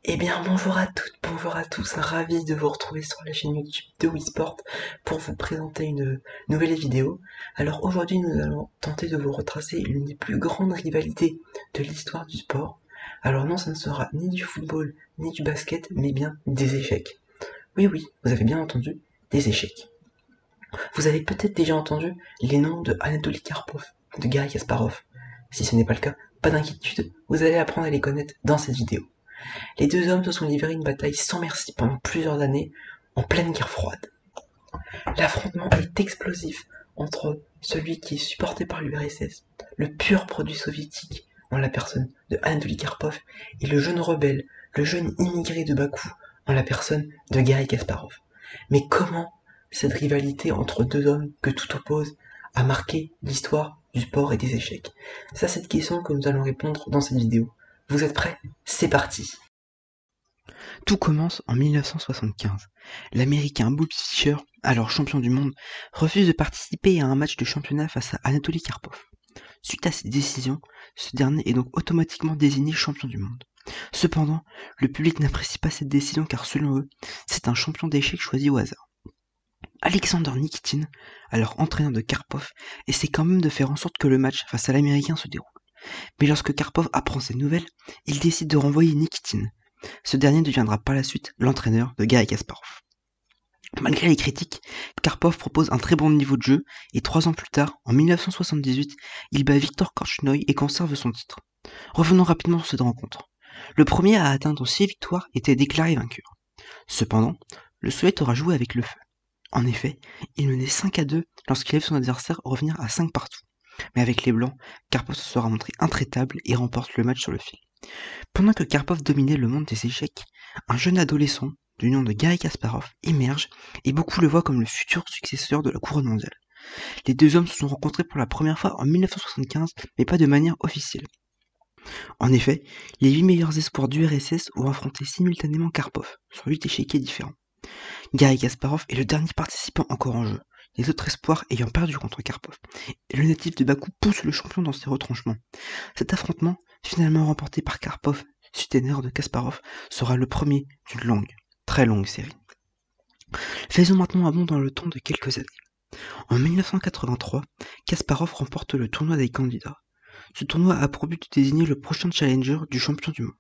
Eh bien, bonjour à toutes, bonjour à tous, ravi de vous retrouver sur la chaîne YouTube de Wii Sport pour vous présenter une nouvelle vidéo. Alors aujourd'hui, nous allons tenter de vous retracer l'une des plus grandes rivalités de l'histoire du sport. Alors non, ça ne sera ni du football, ni du basket, mais bien des échecs. Oui, oui, vous avez bien entendu, des échecs. Vous avez peut-être déjà entendu les noms de Anatoly Karpov, de Garry Kasparov. Si ce n'est pas le cas, pas d'inquiétude, vous allez apprendre à les connaître dans cette vidéo. Les deux hommes se sont livrés une bataille sans merci pendant plusieurs années, en pleine guerre froide. L'affrontement est explosif entre celui qui est supporté par l'URSS, le pur produit soviétique en la personne de Anatoly Karpov, et le jeune rebelle, le jeune immigré de Bakou en la personne de Garry Kasparov. Mais comment cette rivalité entre deux hommes que tout oppose a marqué l'histoire du sport et des échecs? C'est à cette question que nous allons répondre dans cette vidéo. Vous êtes prêts? C'est parti! Tout commence en 1975. L'Américain Bobby Fischer, alors champion du monde, refuse de participer à un match de championnat face à Anatoly Karpov. Suite à cette décision, ce dernier est donc automatiquement désigné champion du monde. Cependant, le public n'apprécie pas cette décision car selon eux, c'est un champion d'échecs choisi au hasard. Alexander Nikitin, alors entraîneur de Karpov, essaie quand même de faire en sorte que le match face à l'Américain se déroule. Mais lorsque Karpov apprend ces nouvelles, il décide de renvoyer Nikitin. Ce dernier deviendra par la suite l'entraîneur de Garry Kasparov. Malgré les critiques, Karpov propose un très bon niveau de jeu et 3 ans plus tard, en 1978, il bat Viktor Korchnoi et conserve son titre. Revenons rapidement sur cette rencontre. Le premier à atteindre 6 victoires était déclaré vainqueur. Cependant, le Soviet aura joué avec le feu. En effet, il menait 5-2 lorsqu'il a vu son adversaire revenir à 5 partout. Mais avec les Blancs, Karpov se sera montré intraitable et remporte le match sur le fil. Pendant que Karpov dominait le monde des échecs, un jeune adolescent du nom de Garry Kasparov émerge et beaucoup le voient comme le futur successeur de la couronne mondiale. Les deux hommes se sont rencontrés pour la première fois en 1975, mais pas de manière officielle. En effet, les 8 meilleurs espoirs du RSS ont affronté simultanément Karpov sur 8 échiquiers différents. Garry Kasparov est le dernier participant encore en jeu, les autres espoirs ayant perdu contre Karpov, et le natif de Bakou pousse le champion dans ses retranchements. Cet affrontement, finalement remporté par Karpov, suténaire de Kasparov, sera le premier d'une longue, très longue série. Faisons maintenant un bond dans le temps de quelques années. En 1983, Kasparov remporte le tournoi des candidats. Ce tournoi a pour but de désigner le prochain challenger du champion du monde.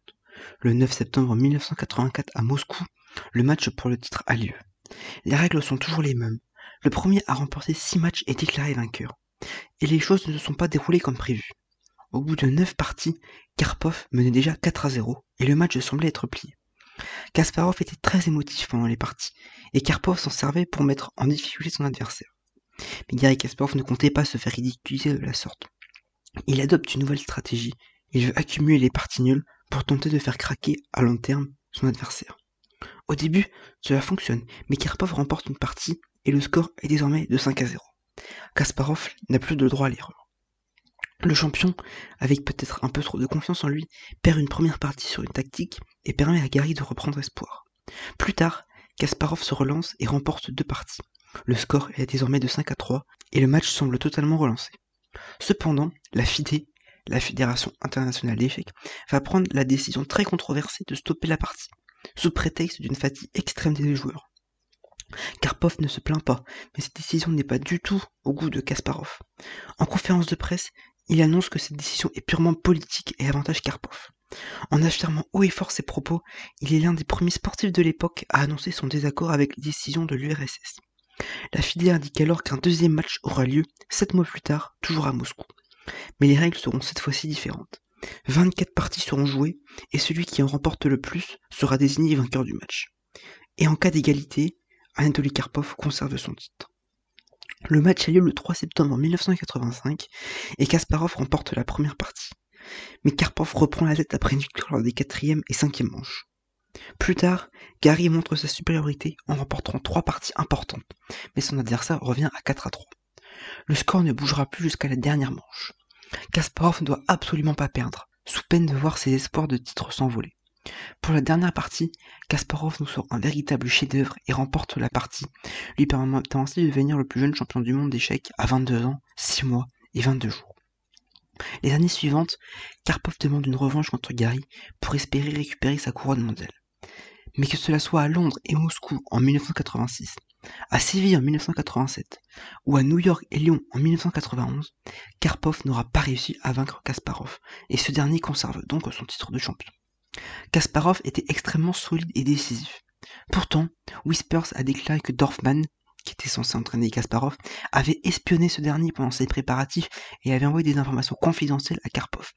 Le 9 septembre 1984 à Moscou, le match pour le titre a lieu. Les règles sont toujours les mêmes. Le premier à remporter 6 matchs est déclaré vainqueur. Et les choses ne se sont pas déroulées comme prévu. Au bout de 9 parties, Karpov menait déjà 4-0 et le match semblait être plié. Kasparov était très émotif pendant les parties et Karpov s'en servait pour mettre en difficulté son adversaire. Mais Garry Kasparov ne comptait pas se faire ridiculiser de la sorte. Il adopte une nouvelle stratégie, il veut accumuler les parties nulles pour tenter de faire craquer à long terme son adversaire. Au début, cela fonctionne, mais Karpov remporte une partie et le score est désormais de 5-0. Kasparov n'a plus de droit à l'erreur. Le champion, avec peut-être un peu trop de confiance en lui, perd une première partie sur une tactique et permet à Garry de reprendre espoir. Plus tard, Kasparov se relance et remporte 2 parties. Le score est désormais de 5-3 et le match semble totalement relancé. Cependant, la FIDE, la Fédération internationale d'échecs, va prendre la décision très controversée de stopper la partie, sous prétexte d'une fatigue extrême des joueurs. Karpov ne se plaint pas, mais cette décision n'est pas du tout au goût de Kasparov. En conférence de presse, il annonce que cette décision est purement politique et avantage Karpov. En affirmant haut et fort ses propos, il est l'un des premiers sportifs de l'époque à annoncer son désaccord avec les décisions de l'URSS. La FIDE indique alors qu'un deuxième match aura lieu 7 mois plus tard, toujours à Moscou. Mais les règles seront cette fois-ci différentes. 24 parties seront jouées et celui qui en remporte le plus sera désigné vainqueur du match. Et en cas d'égalité, Anatoly Karpov conserve son titre. Le match a lieu le 3 septembre 1985 et Kasparov remporte la première partie. Mais Karpov reprend la tête après une victoire lors des 4e et 5e manches. Plus tard, Garry montre sa supériorité en remportant 3 parties importantes, mais son adversaire revient à 4-3. Le score ne bougera plus jusqu'à la dernière manche. Kasparov ne doit absolument pas perdre, sous peine de voir ses espoirs de titre s'envoler. Pour la dernière partie, Kasparov nous sort un véritable chef-d'œuvre et remporte la partie, lui permettant ainsi de devenir le plus jeune champion du monde d'échecs à 22 ans, 6 mois et 22 jours. Les années suivantes, Karpov demande une revanche contre Gary pour espérer récupérer sa couronne mondiale. Mais que cela soit à Londres et Moscou en 1986, à Séville en 1987 ou à New York et Lyon en 1991, Karpov n'aura pas réussi à vaincre Kasparov et ce dernier conserve donc son titre de champion. Kasparov était extrêmement solide et décisif. Pourtant, Whispers a déclaré que Dorfman, qui était censé entraîner Kasparov, avait espionné ce dernier pendant ses préparatifs et avait envoyé des informations confidentielles à Karpov.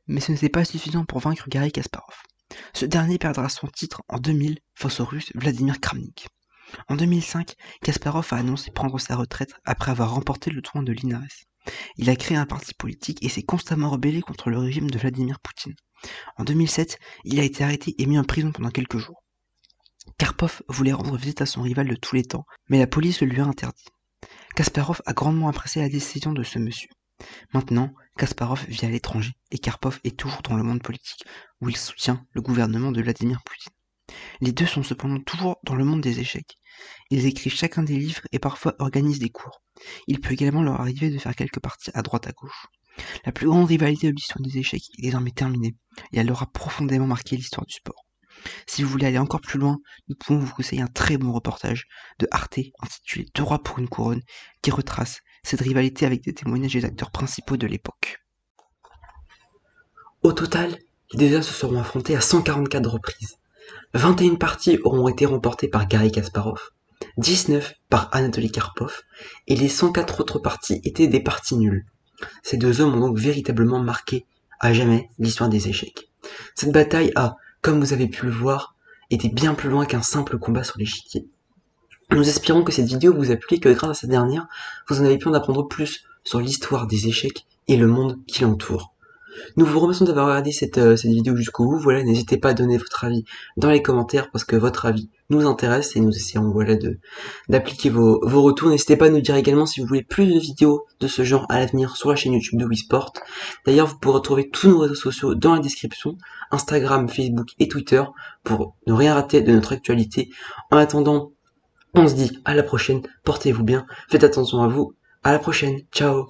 Mais ce n'était pas suffisant pour vaincre Garry Kasparov. Ce dernier perdra son titre en 2000 face au russe Vladimir Kramnik. En 2005, Kasparov a annoncé prendre sa retraite après avoir remporté le tournoi de Linares. Il a créé un parti politique et s'est constamment rebellé contre le régime de Vladimir Poutine. En 2007, il a été arrêté et mis en prison pendant quelques jours. Karpov voulait rendre visite à son rival de tous les temps, mais la police le lui a interdit. Kasparov a grandement apprécié la décision de ce monsieur. Maintenant, Kasparov vit à l'étranger et Karpov est toujours dans le monde politique, où il soutient le gouvernement de Vladimir Poutine. Les deux sont cependant toujours dans le monde des échecs. Ils écrivent chacun des livres et parfois organisent des cours. Il peut également leur arriver de faire quelques parties à droite à gauche. La plus grande rivalité de l'histoire des échecs est désormais terminée et elle aura profondément marqué l'histoire du sport. Si vous voulez aller encore plus loin, nous pouvons vous conseiller un très bon reportage de Arte intitulé « Deux rois pour une couronne » qui retrace cette rivalité avec des témoignages des acteurs principaux de l'époque. Au total, les deux hommes se seront affrontés à 144 reprises. 21 parties auront été remportées par Garry Kasparov, 19 par Anatoly Karpov, et les 104 autres parties étaient des parties nulles. Ces deux hommes ont donc véritablement marqué à jamais l'histoire des échecs. Cette bataille a, comme vous avez pu le voir, été bien plus loin qu'un simple combat sur l'échiquier. Nous espérons que cette vidéo vous a plu et que grâce à cette dernière, vous en avez pu en apprendre plus sur l'histoire des échecs et le monde qui l'entoure. Nous vous remercions d'avoir regardé cette vidéo jusqu'au bout. Voilà, n'hésitez pas à donner votre avis dans les commentaires parce que votre avis nous intéresse et nous essayons d'appliquer vos retours. N'hésitez pas à nous dire également si vous voulez plus de vidéos de ce genre à l'avenir sur la chaîne YouTube de WeSport. D'ailleurs, vous pourrez retrouver tous nos réseaux sociaux dans la description, Instagram, Facebook et Twitter pour ne rien rater de notre actualité. En attendant, on se dit à la prochaine, portez-vous bien, faites attention à vous, à la prochaine, ciao.